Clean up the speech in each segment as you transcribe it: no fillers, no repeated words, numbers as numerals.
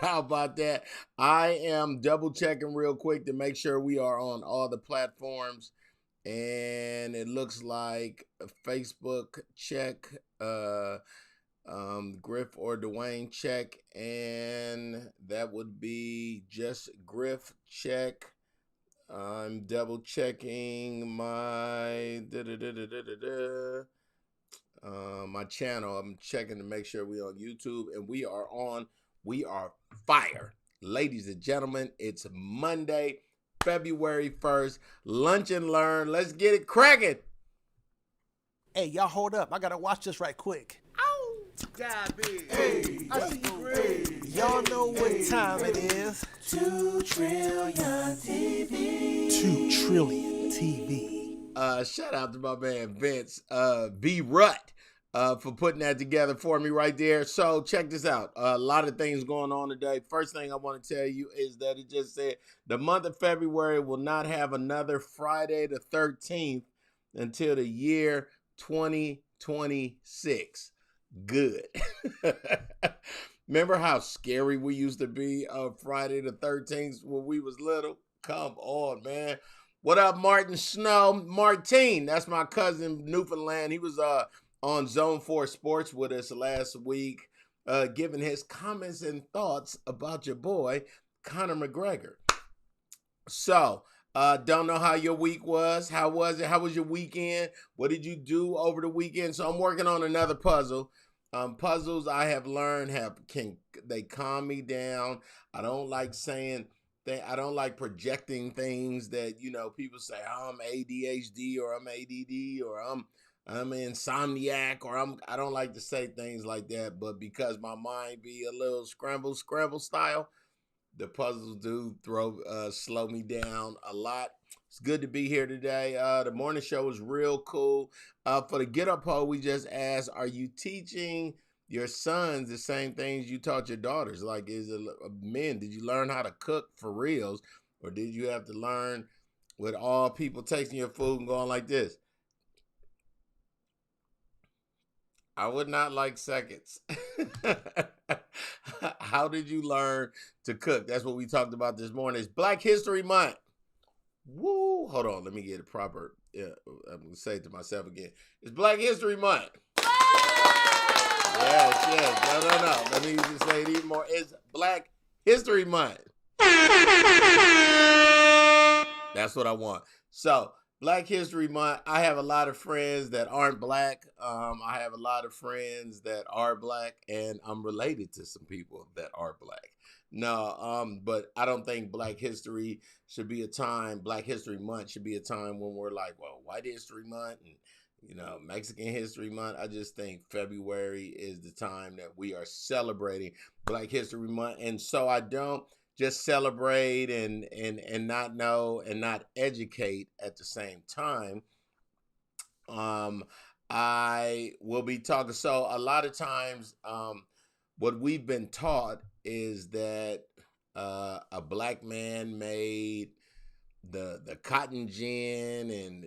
How about that? I am double checking real quick to make sure we are on all the platforms. And it looks like a Facebook check, Griff or Dwayne check, and that would be just Griff check. I'm double checking my my channel. I'm checking to make sure we're on YouTube, and we are on. We are fire, ladies and gentlemen. It's Monday, February 1st. Lunch and learn. Let's get it cracking. Hey, y'all hold up. I gotta watch this right quick. Ow! God big. Hey, I see you great. Y'all know what time it is. 2 trillion TV. 2 trillion TV. Shout out to my man Vince B. Rutt for putting that together for me right there. So check this out. A lot of things going on today. First thing I want to tell you is that it just said the month of February will not have another Friday the 13th until the year 2026. Good. Remember how scary we used to be Friday the 13th when we was little? Come on, man. What up, Martin Snow? Martine, that's my cousin, Newfoundland. He was on Zone 4 Sports with us last week, giving his comments and thoughts about your boy, Conor McGregor. So, don't know how your week was. How was it? How was your weekend? What did you do over the weekend? So I'm working on another puzzle. Puzzles I have learned they calm me down. I don't like saying I don't like projecting things that, people say, oh, I'm ADHD or I'm ADD or I'm an insomniac or I don't like to say things like that, but because my mind be a little scramble style, the puzzles do slow me down a lot. It's good to be here today. The morning show was real cool. For the Get Up poll, we just asked, are you teaching your sons the same things you taught your daughters? Like, men, did you learn how to cook for reals? Or did you have to learn with all people tasting your food and going like this? I would not like seconds. How did you learn to cook? That's what we talked about this morning. It's Black History Month. Woo! Hold on, let me get it proper. Yeah, I'm gonna say it to myself again. It's Black History Month. Yes. No. Let me just say it even more. It's Black History Month. That's what I want. So, Black History Month. I have a lot of friends that aren't black. I have a lot of friends that are black, and I'm related to some people that are black. No, but I don't think Black History Month should be a time when we're like, well, White History Month and Mexican History Month. I just think February is the time that we are celebrating Black History Month. And so I don't just celebrate and not know and not educate at the same time. I will be talking. So a lot of times, what we've been taught is that a black man made the cotton gin, and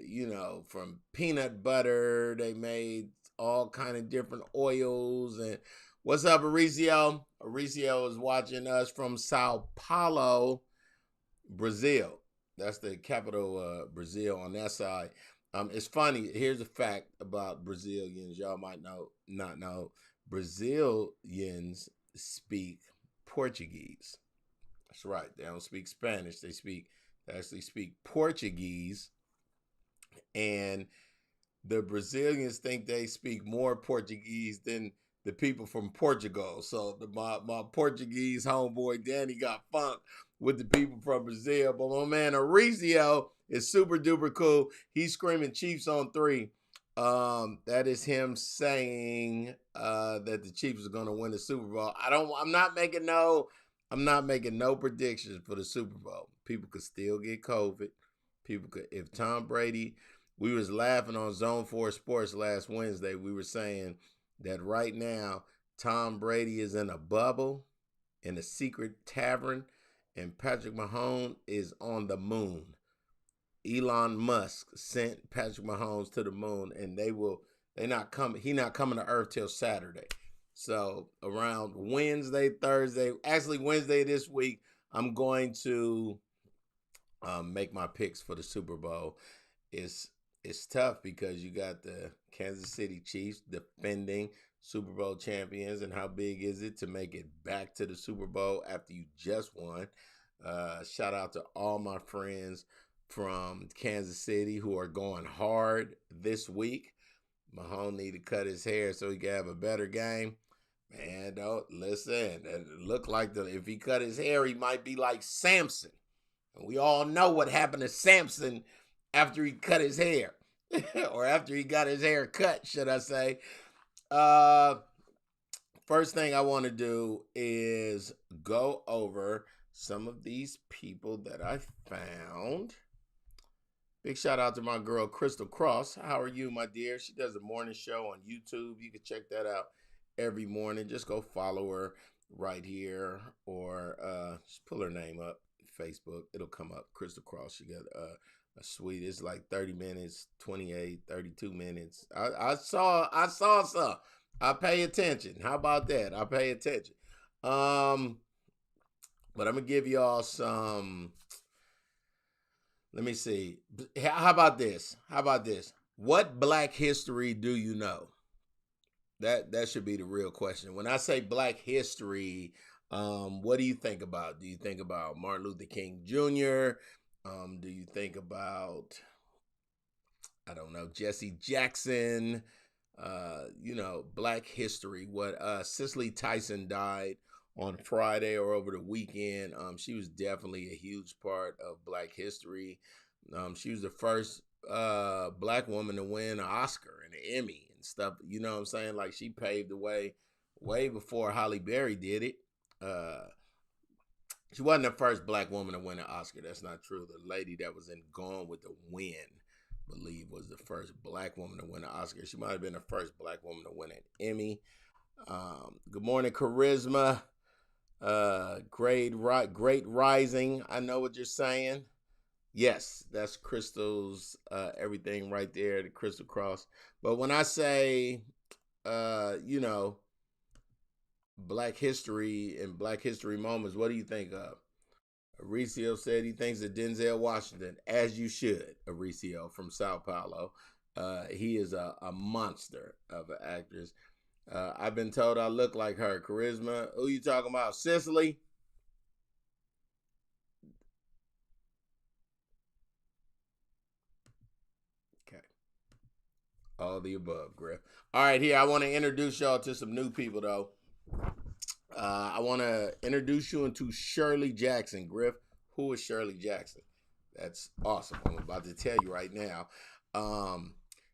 from peanut butter they made all kind of different oils. And what's up, Mauricio? Mauricio is watching us from Sao Paulo, Brazil. That's the capital, Brazil, on that side. It's funny. Here's a fact about Brazilians. Y'all might not know. Brazilians speak Portuguese. That's right. They don't speak Spanish. They actually speak Portuguese, and the Brazilians think they speak more Portuguese than the people from Portugal. So my Portuguese homeboy Danny got funked with the people from Brazil, but my man Mauricio is super duper cool. He's screaming Chiefs on 3. That is him saying that the Chiefs are going to win the Super Bowl. I'm not making no predictions for the Super Bowl. People could still get COVID. If Tom Brady, we was laughing on Zone 4 Sports last Wednesday. We were saying that right now Tom Brady is in a bubble in a secret tavern, and Patrick Mahomes is on the moon. Elon Musk sent Patrick Mahomes to the moon, and he's not coming to Earth till Saturday. So around Wednesday, Thursday, actually Wednesday this week, I'm going to make my picks for the Super Bowl. It's it's tough because you got the Kansas City Chiefs defending Super Bowl champions, and how big is it to make it back to the Super Bowl after you just won? Shout out to all my friends from Kansas City who are going hard this week. Mahomes need to cut his hair so he can have a better game. Man, don't listen. It look like if he cut his hair, he might be like Samson. And we all know what happened to Samson after he cut his hair. Or after he got his hair cut, should I say. Uh First thing I want to do is go over some of these people that I found. Big shout out to my girl Crystal Cross. How are you, my dear? She does a morning show on YouTube. You can check that out every morning. Just go follow her right here, or just pull her name up Facebook. It'll come up. Crystal Cross. She got a sweet. It's like 30 minutes, 28, 32 minutes. I saw some. I pay attention. How about that? I pay attention. But I'm gonna give y'all some. Let me see. How about this? How about this? What Black history do you know? That should be the real question. When I say Black history, what do you think about? Do you think about Martin Luther King Jr.? Do you think about, I don't know, Jesse Jackson? Black history. What Cicely Tyson died on Friday or over the weekend. She was definitely a huge part of Black history. She was the first Black woman to win an Oscar and an Emmy and stuff. You know what I'm saying? Like, she paved the way before Halle Berry did it. She wasn't the first Black woman to win an Oscar. That's not true. The lady that was in Gone with the Wind, I believe, was the first Black woman to win an Oscar. She might have been the first Black woman to win an Emmy. Good morning, Charisma. Great rising. I know what you're saying. Yes, that's Crystal's everything right there, the Crystal Cross. But when I say Black history and Black history moments, what do you think of? Aricio said he thinks of Denzel Washington, as you should, Aricio from Sao Paulo. He is a monster of an actress. I've been told I look like her. Charisma. Who you talking about? Cicely? Okay. All the above, Griff. All right, here. I want to introduce y'all to some new people, though. I want to introduce you into Shirley Jackson. Griff, who is Shirley Jackson? That's awesome. I'm about to tell you right now.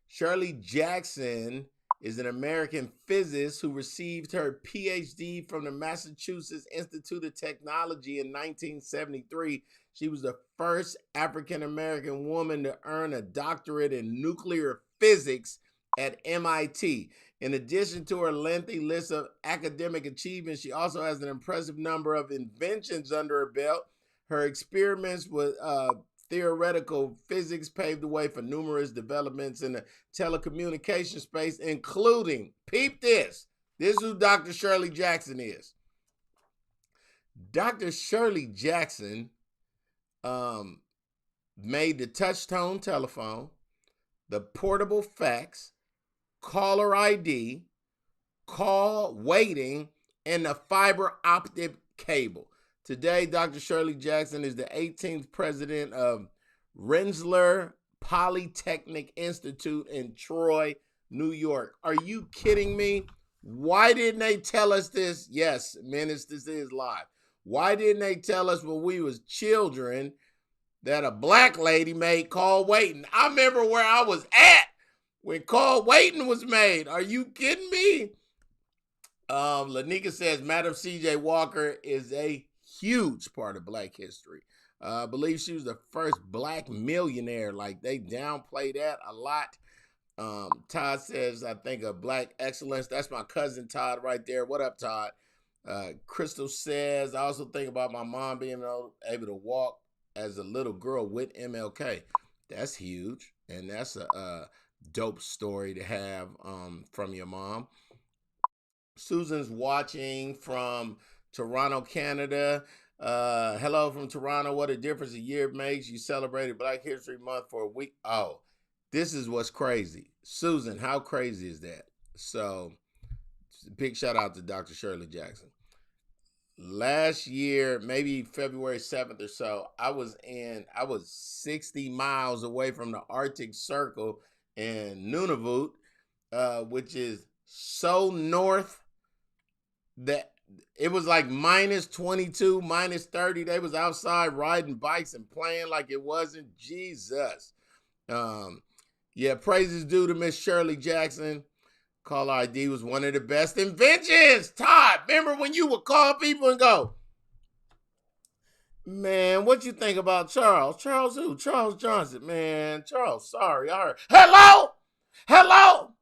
Shirley Jackson is an American physicist who received her PhD from the Massachusetts Institute of Technology in 1973. She was the first African-American woman to earn a doctorate in nuclear physics at MIT. In addition to her lengthy list of academic achievements, she also has an impressive number of inventions under her belt. Her experiments with theoretical physics paved the way for numerous developments in the telecommunication space, including, peep this is who Dr. Shirley Jackson is. Dr. Shirley Jackson made the touch-tone telephone, the portable fax, caller ID, call waiting, and the fiber optic cable. Today, Dr. Shirley Jackson is the 18th president of Rensselaer Polytechnic Institute in Troy, New York. Are you kidding me? Why didn't they tell us this? Yes, Menace, this is live. Why didn't they tell us when we was children that a Black lady made call waiting? I remember where I was at when call waiting was made. Are you kidding me? Lanika says Madam C.J. Walker is a huge part of Black history. I believe she was the first Black millionaire. Like, they downplay that a lot. Todd says, I think of Black excellence. That's my cousin Todd right there. What up, Todd? Crystal says, I also think about my mom being able to walk as a little girl with MLK. That's huge. And that's a dope story to have from your mom. Susan's watching from Toronto, Canada. Hello from Toronto. What a difference a year makes. You celebrated Black History Month for a week. Oh, this is what's crazy. Susan, how crazy is that? So, big shout out to Dr. Shirley Jackson. Last year, maybe February 7th or so, I was 60 miles away from the Arctic Circle in Nunavut, which is so north that it was like minus 22, minus 30. They was outside riding bikes and playing like it wasn't. Jesus. Yeah, praises due to Miss Shirley Jackson. Caller ID was one of the best inventions. Todd, remember when you would call people and go, man, what you think about Charles? Charles who? Charles Johnson. Man, Charles, sorry, I heard. Hello? Hello?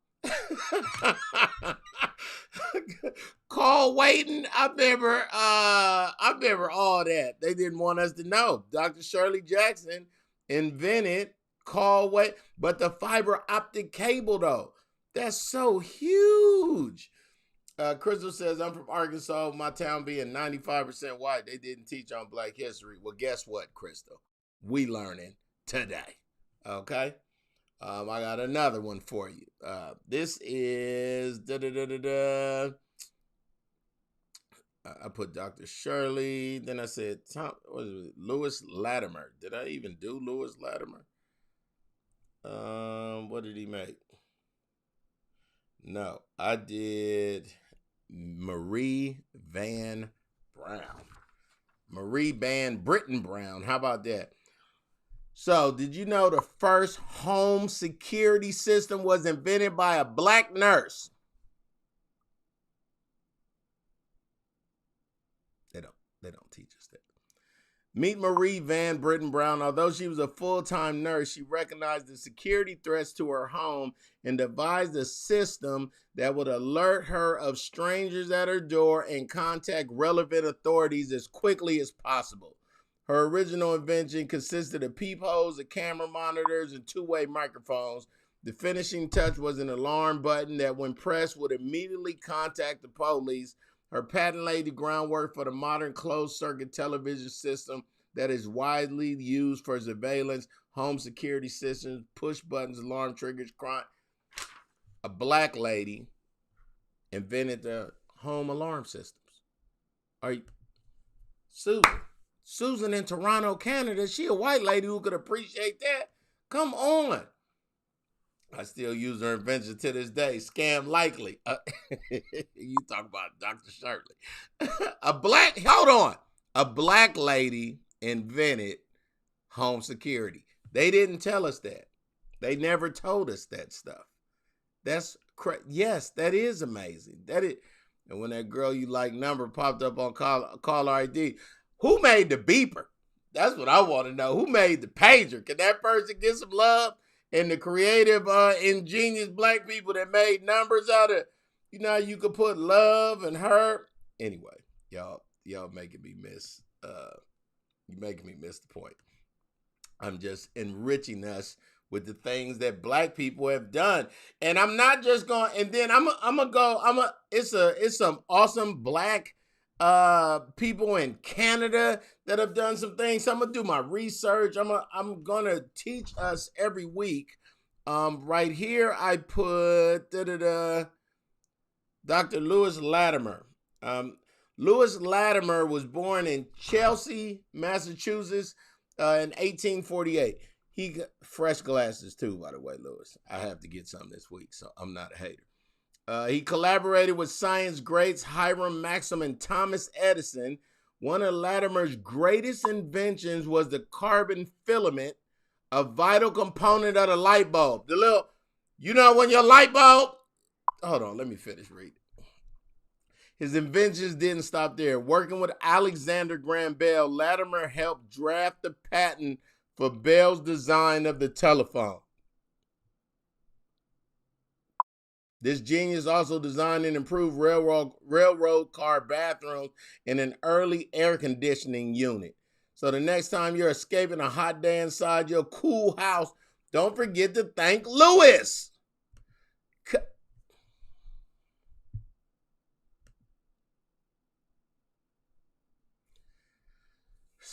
Call waiting. I remember all that. They didn't want us to know. Dr. Shirley Jackson invented call wait, but the fiber optic cable though, that's so huge. Crystal says, I'm from Arkansas, my town being 95% white. They didn't teach on Black history. Well, guess what, Crystal? We learning today. Okay? I got another one for you. This is I put Dr. Shirley. Then I said Lewis Latimer. Did I even do Lewis Latimer? What did he make? No, I did Marie Van Brown. Marie Van Britton Brown. How about that? So, did you know the first home security system was invented by a Black nurse? They don't teach us that. Meet Marie Van Britton Brown. Although she was a full-time nurse, she recognized the security threats to her home and devised a system that would alert her of strangers at her door and contact relevant authorities as quickly as possible. Her original invention consisted of peepholes, of camera monitors, and two-way microphones. The finishing touch was an alarm button that, when pressed, would immediately contact the police. Her patent laid the groundwork for the modern closed-circuit television system that is widely used for surveillance, home security systems, push buttons, alarm triggers, crime. A Black lady invented the home alarm systems. Susan in Toronto, Canada, she a white lady who could appreciate that. Come on. I still use her invention to this day. Scam likely. You talk about Dr. Shirley. A Black lady invented home security. They didn't tell us that. They never told us that stuff. That's yes, that is amazing. And when that girl you like number popped up on caller ID, who made the beeper? That's what I want to know. Who made the pager? Can that person get some love? And the creative, ingenious Black people that made numbers out of, you could put love and her. Anyway, y'all making me miss. You're making me miss the point. I'm just enriching us with the things that Black people have done, and I'm not just going. And then it's some awesome Black people in Canada that have done some things. So I'm gonna do my research. I'm gonna teach us every week. Right here I put Dr. Lewis Latimer. Lewis Latimer was born in Chelsea, Massachusetts, in 1848. He got fresh glasses too, by the way, Lewis. I have to get some this week, so I'm not a hater. He collaborated with science greats Hiram Maxim and Thomas Edison. One of Latimer's greatest inventions was the carbon filament, a vital component of the light bulb. When your light bulb, hold on, let me finish reading. His inventions didn't stop there. Working with Alexander Graham Bell, Latimer helped draft the patent for Bell's design of the telephone. This genius also designed and improved railroad car bathrooms and an early air conditioning unit. So the next time you're escaping a hot day inside your cool house, don't forget to thank Lewis.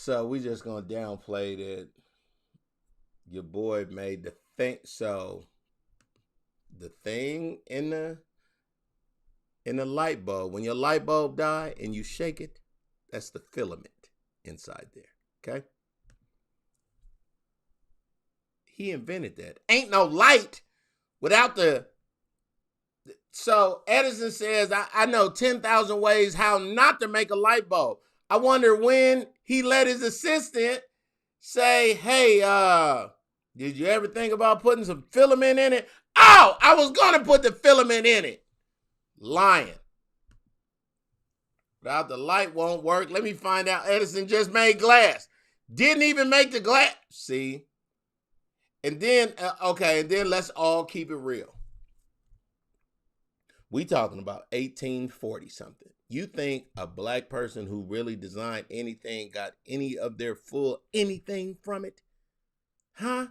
So we just gonna downplay that your boy made the thing. So the thing in the light bulb, when your light bulb die and you shake it, that's the filament inside there. Okay. He invented that. Ain't no light without the. So Edison says, I know 10,000 ways how not to make a light bulb. I wonder when he let his assistant say, hey, did you ever think about putting some filament in it? Oh, I was going to put the filament in it. Lying. Without the light won't work. Let me find out. Edison just made glass. Didn't even make the glass. See? And then, and then let's all keep it real. We talking about 1840 something. You think a black person who really designed anything got any of their full anything from it? Huh?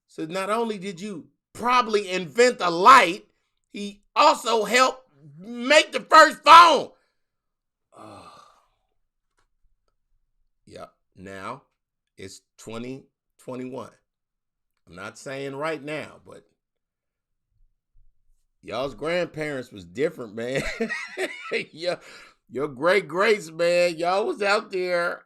So not only did you probably invent the light, he also helped make the first phone. Yep. Now it's 2021. I'm not saying right now, but y'all's grandparents was different, man. Yeah, your great greats, man. Y'all was out there.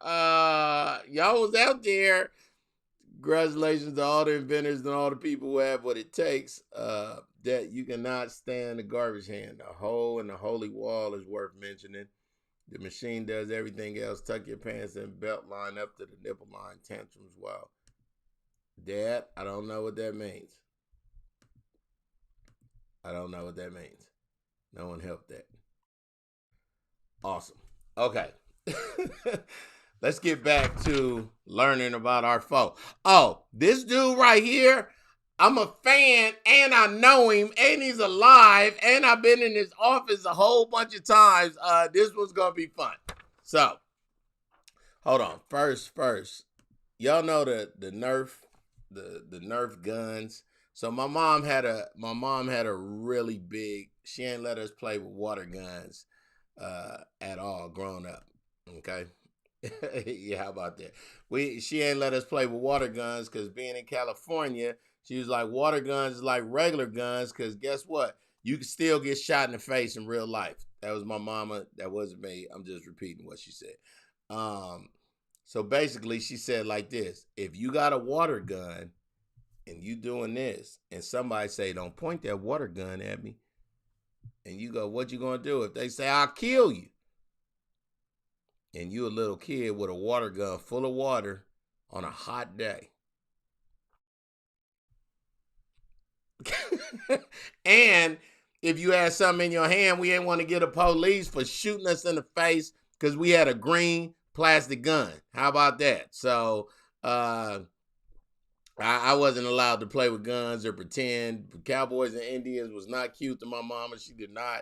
Congratulations to all the inventors and all the people who have what it takes. That you cannot stand the garbage can. The hole in the holy wall is worth mentioning. The machine does everything else. Tuck your pants and belt line up to the nipple line. Tantrums. Wow. Dad, I don't know what that means. I don't know what that means. No one helped that. Awesome. Okay. Let's get back to learning about our foe. Oh, this dude right here, I'm a fan and I know him and he's alive and I've been in his office a whole bunch of times. This one's going to be fun. So, hold on. First, y'all know the Nerf, the Nerf guns. So my mom had a really big, she ain't let us play with water guns at all growing up. Okay. Yeah, how about that? She ain't let us play with water guns because being in California, she was like, water guns is like regular guns because guess what? You can still get shot in the face in real life. That was my mama. That wasn't me. I'm just repeating what she said. So basically she said like this, if you got a water gun and you doing this and somebody say, don't point that water gun at me. And you go, what you gonna do? If they say, I'll kill you. And you a little kid with a water gun full of water on a hot day. And if you had something in your hand, we ain't want to get the police for shooting us in the face because we had a green plastic gun. How about that? So I wasn't allowed to play with guns or pretend. Cowboys and Indians was not cute to my mama. She did not.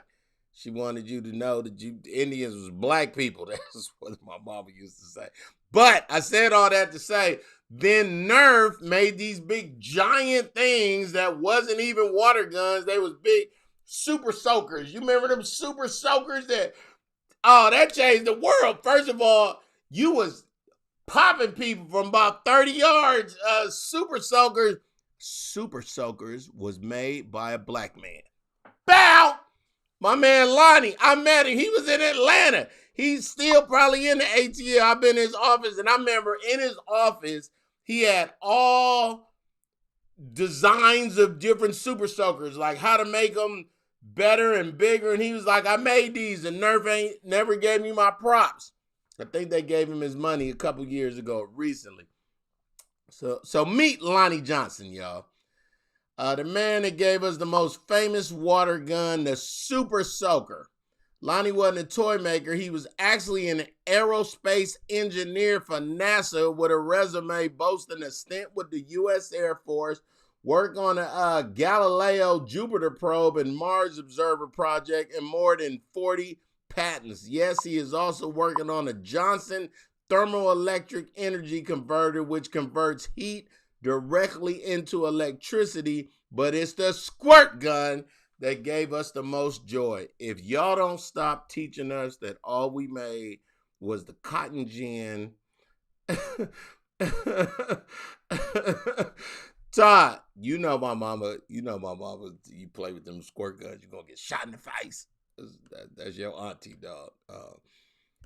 She wanted you to know that Indians was black people. That's what my mama used to say. But I said all that to say, then Nerf made these big giant things that wasn't even water guns. They was big super soakers. You remember them super soakers that changed the world. First of all, you was popping people from about 30 yards. Super soakers was made by a black man. Bow! My man Lonnie, I met him. He was in Atlanta. He's still probably in the ATL. I've been in his office, and I remember in his office, he had all designs of different super soakers, like how to make them better and bigger. And he was like, I made these, and Nerf never gave me my props. I think they gave him his money a couple years ago, recently. So meet Lonnie Johnson, y'all. The man that gave us the most famous water gun, the Super Soaker. Lonnie wasn't a toy maker. He was actually an aerospace engineer for NASA with a resume boasting a stint with the U.S. Air Force, work on a Galileo Jupiter probe and Mars Observer project, and more than 40 patents. Yes, he is also working on a Johnson thermoelectric energy converter, which converts heat directly into electricity, but it's the squirt gun that gave us the most joy. If y'all don't stop teaching us that all we made was the cotton gin, Todd, you know my mama. You play with them squirt guns, you're gonna get shot in the face. That's your auntie, dog.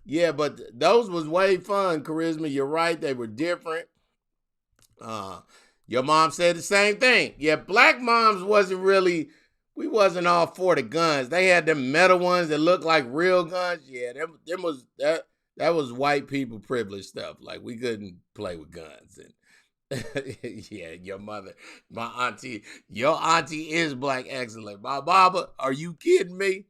Yeah, but those was way fun, Charisma. You're right, they were different. Your mom said the same thing. Yeah, black moms we wasn't all for the guns. They had them metal ones that looked like real guns. Yeah, that was white people privilege stuff. Like, we couldn't play with guns. And yeah, your auntie is black excellent. My mama, are you kidding me?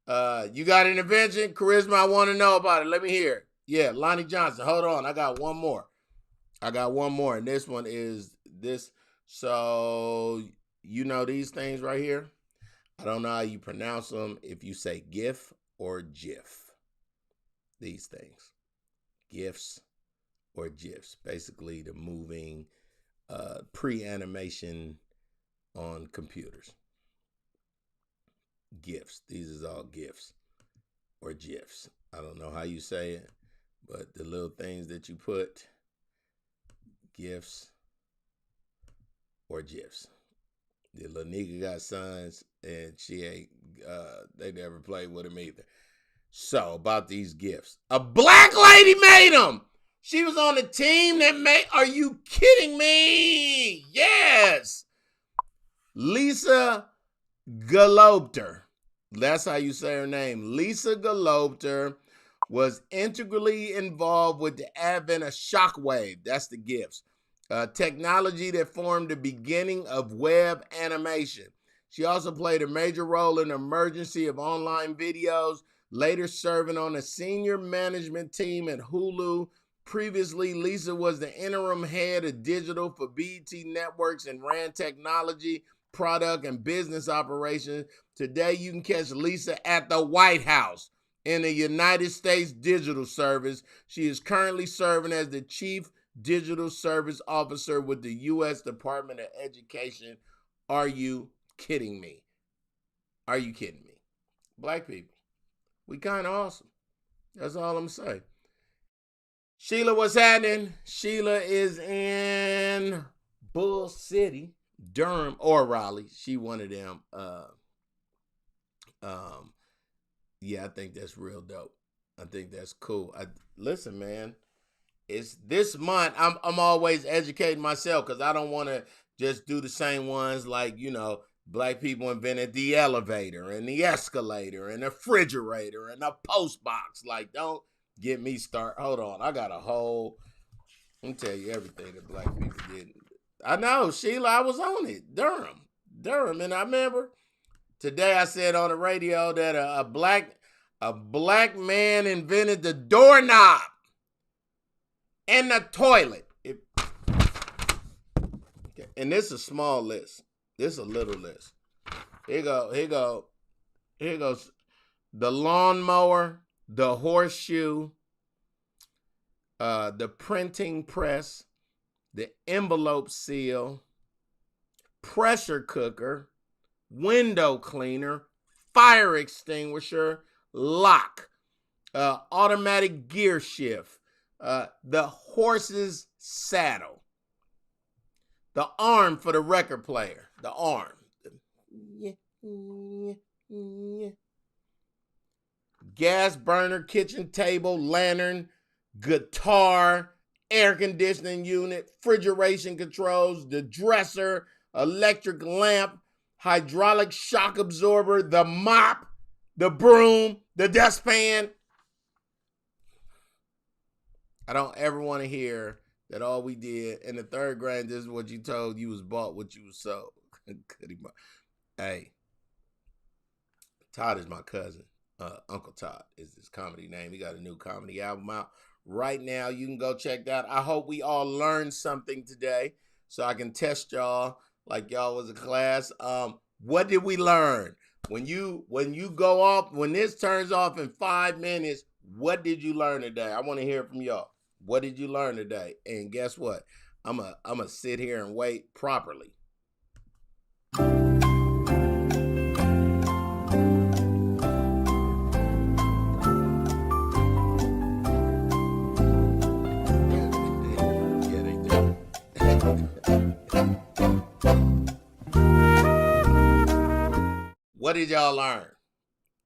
You got an invention? Charisma, I want to know about it. Let me hear it. Yeah, Lonnie Johnson. Hold on. I got one more. And this one is this. So, you know these things right here? I don't know how you pronounce them, if you say GIF or GIF. These things. GIFs or GIFs. Basically, the moving pre-animation on computers. GIFs. These is all GIFs or GIFs. I don't know how you say it, but the little things that you put, GIFs or GIFs. The little nigga got sons, and she ain't, they never played with him either. So, about these GIFs. A black lady made them! She was on the team that made, are you kidding me? Yes! Lisa Galopter. That's how you say her name. Lisa Galopter was integrally involved with the advent of shockwave. That's the GIFs. Technology that formed the beginning of web animation. She also played a major role in the emergence of online videos, later serving on a senior management team at Hulu. Previously, Lisa was the interim head of digital for BET Networks and ran technology, product, and business operations. Today, you can catch Lisa at the White House in the United States Digital Service. She is currently serving as the Chief Digital Service Officer with the U.S. Department of Education. Are you kidding me? Are you kidding me? Black people, we kind of awesome. That's all I'm saying. Sheila, what's happening? Sheila is in Bull City, Durham, or Raleigh. She one of them. Yeah, I think that's real dope. I think that's cool. Listen, man. It's this month. I'm always educating myself because I don't want to just do the same ones like, black people invented the elevator and the escalator and the refrigerator and the post box. Like, don't get me started. Hold on. I got let me tell you everything that black people did. I know, Sheila, I was on it. Durham. And I remember today I said on the radio that a black man invented the doorknob and the toilet. Okay. And this is a small list. This is a little list. Here goes the lawnmower, the horseshoe, the printing press, the envelope seal, pressure cooker, window cleaner, fire extinguisher, lock, automatic gear shift, the horse's saddle, the arm for the record player, the arm. Gas burner, kitchen table, lantern, guitar, air conditioning unit, refrigeration controls, the dresser, electric lamp, hydraulic shock absorber, the mop, the broom, the dustpan. I don't ever want to hear that all we did in the third grade, this is what you told, you was bought what you was sold. Hey, Todd is my cousin. Uncle Todd is his comedy name. He got a new comedy album out right now. You can go check that. I hope we all learned something today so I can test y'all like y'all was a class. What did we learn? When you go off, when this turns off in 5 minutes, what did you learn today? I want to hear from y'all. What did you learn today? And guess what? I'm a sit here and wait properly. What did y'all learn?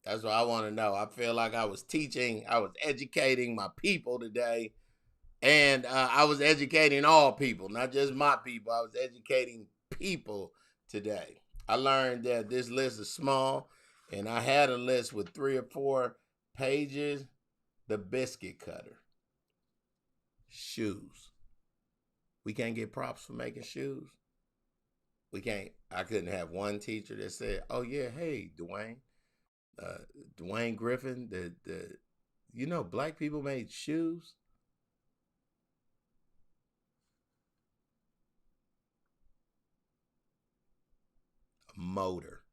That's what I want to know. I feel like I was educating my people today. And I was educating all people, not just my people. I was educating people today. I learned that this list is small, and I had a list with 3 or 4 pages. The biscuit cutter. Shoes. We can't get props for making shoes. We can't. I couldn't have one teacher that said, "Oh yeah, hey Dwayne, Dwayne Griffin, black people made shoes." Motor.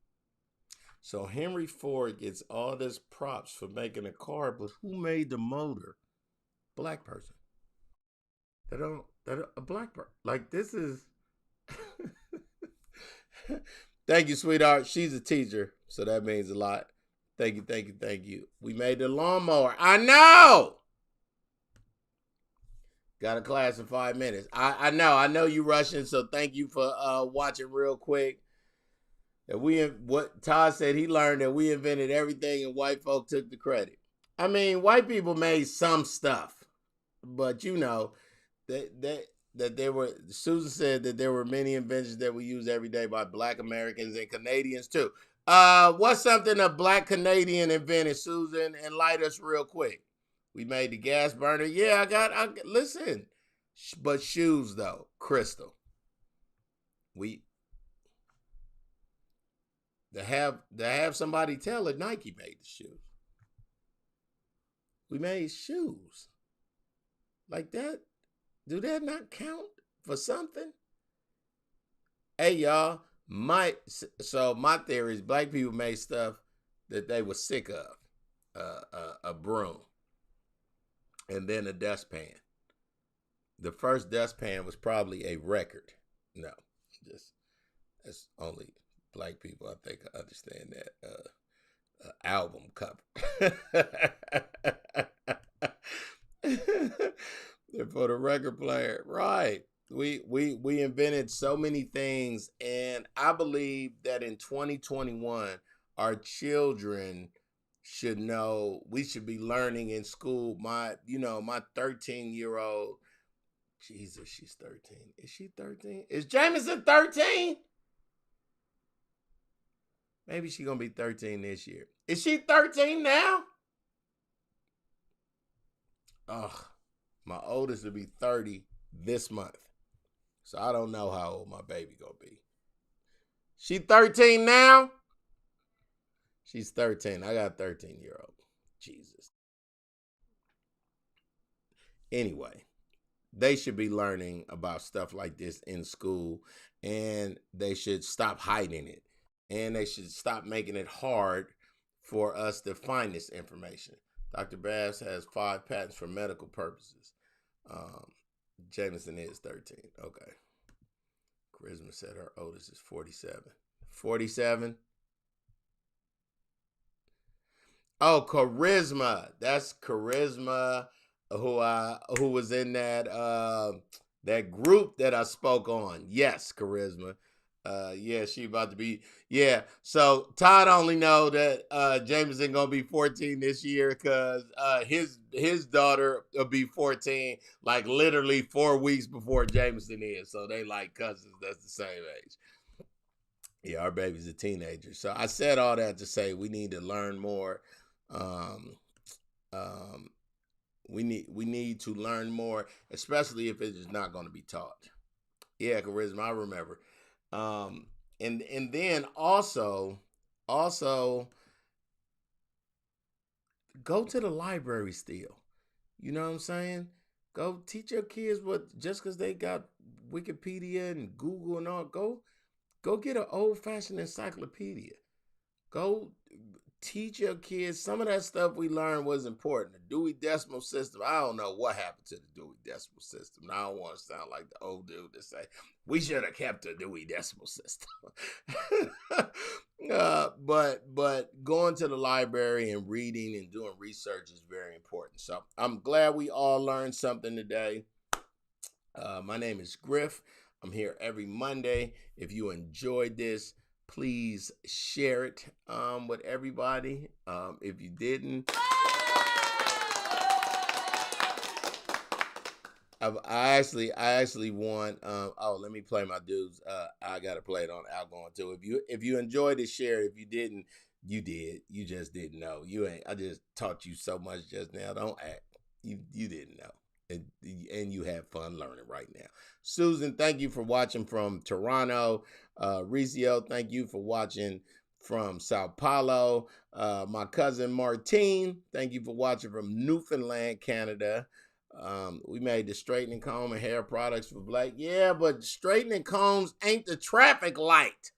So Henry Ford gets all this props for making a car, but who made the motor? Black person. A black person. Like this is. Thank you, sweetheart. She's a teacher, so that means a lot. Thank you, thank you, thank you. We made the lawnmower. I know. Got a class in 5 minutes. I know you rushing, so thank you for watching real quick. What Todd said, he learned that we invented everything and white folk took the credit. I mean, white people made some stuff, but that there were. Susan said that there were many inventions that we use every day by Black Americans and Canadians too. What's something a Black Canadian invented, Susan? Enlighten us real quick. We made the gas burner. Yeah, listen, but shoes though, Crystal. To have somebody tell it, Nike made the shoes. We made shoes. Like that. Do that not count for something? Hey y'all, my theory is black people made stuff that they were sick of. A broom. And then a dustpan. The first dustpan was probably a record. No, that's only black people, I think, understand that. Album cover. They're for the record player. Right. We invented so many things, and I believe that in 2021, our children should know, we should be learning in school. My 13-year-old, Jesus, she's 13. Is she 13? Is Jameson 13? Maybe she's going to be 13 this year. Is she 13 now? Ugh, my oldest will be 30 this month. So I don't know how old my baby going to be. She 13 now? She's 13. I got a 13-year-old. Jesus. Anyway, they should be learning about stuff like this in school, and they should stop hiding it. And they should stop making it hard for us to find this information. Dr. Bass has 5 patents for medical purposes. Jameson is 13. Okay. Charisma said her oldest is 47. 47? Oh, Charisma. That's Charisma who was in that group that I spoke on. Yes, Charisma. Yeah, she about to be. Yeah, so Todd only know that Jameson gonna be 14 this year because his daughter will be 14, like literally 4 weeks before Jameson is. So they like cousins. That's the same age. Yeah, our baby's a teenager. So I said all that to say we need to learn more. We need to learn more, especially if it is not going to be taught. Yeah, Charisma, I remember. And then also go to the library still. You know what I'm saying? Go teach your kids what, just because they got Wikipedia and Google and all, go get an old-fashioned encyclopedia. Go teach your kids. Some of that stuff we learned was important. The Dewey Decimal System. I don't know what happened to the Dewey Decimal System. I don't want to sound like the old dude that say, we should have kept the Dewey Decimal System. But going to the library and reading and doing research is very important. So I'm glad we all learned something today. My name is Griff. I'm here every Monday. If you enjoyed this, please share it with everybody. If you didn't, I actually want. Let me play my dudes. I gotta play it on Algon too. If you enjoyed it, share it. If you didn't, you did. You just didn't know. You ain't. I just taught you so much just now. Don't act. You didn't know. And you have fun learning right now. Susan, thank you for watching from Toronto. Ricio, thank you for watching from Sao Paulo. My cousin Martine, thank you for watching from Newfoundland, Canada. We made the straightening comb and hair products for Black. Yeah, but straightening combs ain't the traffic light.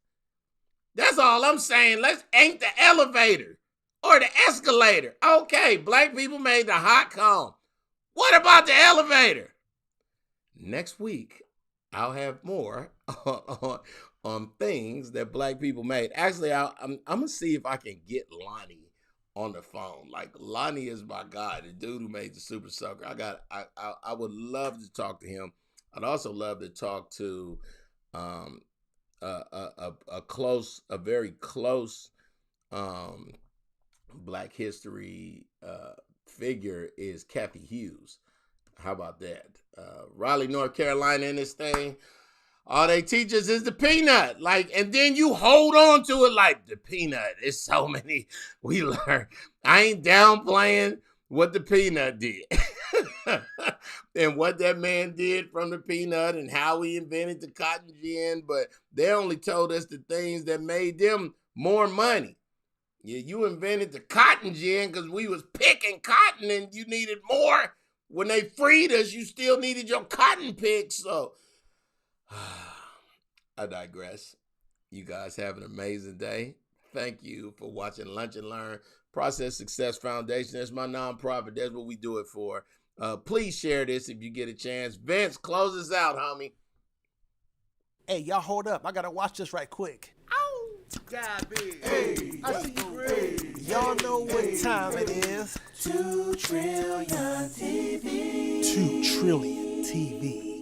That's all I'm saying. Let's ain't the elevator or the escalator. Okay, Black people made the hot comb. What about the elevator? Next week, I'll have more on things that Black people made. Actually, I'm gonna see if I can get Lonnie on the phone. Like, Lonnie is my guy, the dude who made the Super Soaker. I would love to talk to him. I'd also love to talk to a very close Black history figure is Kathy Hughes. How about that? Raleigh, North Carolina in this thing. All they teach us is the peanut. Like, and then you hold on to it like the peanut. It's so many we learn. I ain't downplaying what the peanut did. And what that man did from the peanut and how he invented the cotton gin, but they only told us the things that made them more money. Yeah, you invented the cotton gin because we was picking cotton and you needed more. When they freed us, you still needed your cotton pick. So I digress. You guys have an amazing day. Thank you for watching Lunch and Learn. Process Success Foundation. That's my nonprofit. That's what we do it for. Please share this if you get a chance. Vince, close us out, homie. Hey, y'all hold up. I gotta watch this right quick. God big. Hey, I see you great. Y'all know what time it is. 2 trillion TV. 2 trillion TV.